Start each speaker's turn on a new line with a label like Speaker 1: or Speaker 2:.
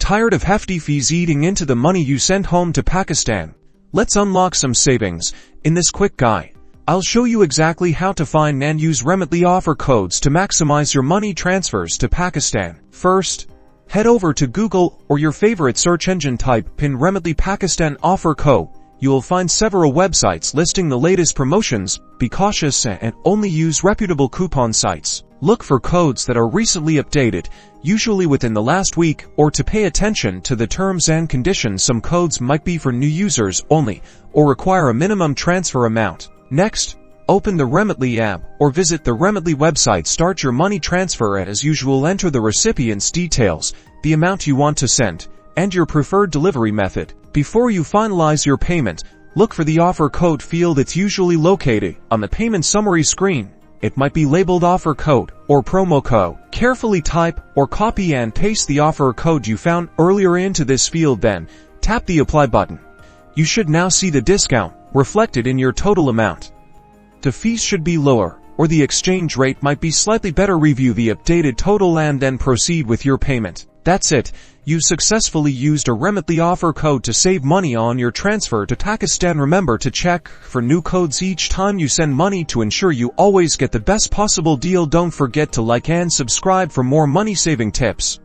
Speaker 1: Tired of hefty fees eating into the money you send home to Pakistan? Let's unlock some savings. In this quick guide, I'll show you exactly how to find and use Remitly offer codes to maximize your money transfers to Pakistan. First, head over to Google or your favorite search engine, type in Remitly Pakistan offer code. You will find several websites listing the latest promotions. Be cautious and only use reputable coupon sites. Look for codes that are recently updated, usually within the last week, or to pay attention to the terms and conditions. Some codes might be for new users only, or require a minimum transfer amount. Next, open the Remitly app or visit the Remitly website. Start your money transfer. As usual, enter the recipient's details, the amount you want to send, and your preferred delivery method. Before you finalize your payment, look for the offer code field. It's usually located on the payment summary screen. It might be labeled offer code or promo code. Carefully type or copy and paste the offer code you found earlier into this field, then tap the apply button. You should now see the discount reflected in your total amount. The fees should be lower, or the exchange rate might be slightly better. Review the updated total and then proceed with your payment. That's it. You've successfully used a Remitly offer code to save money on your transfer to Pakistan. Remember to check for new codes each time you send money to ensure you always get the best possible deal. Don't forget to like and subscribe for more money-saving tips.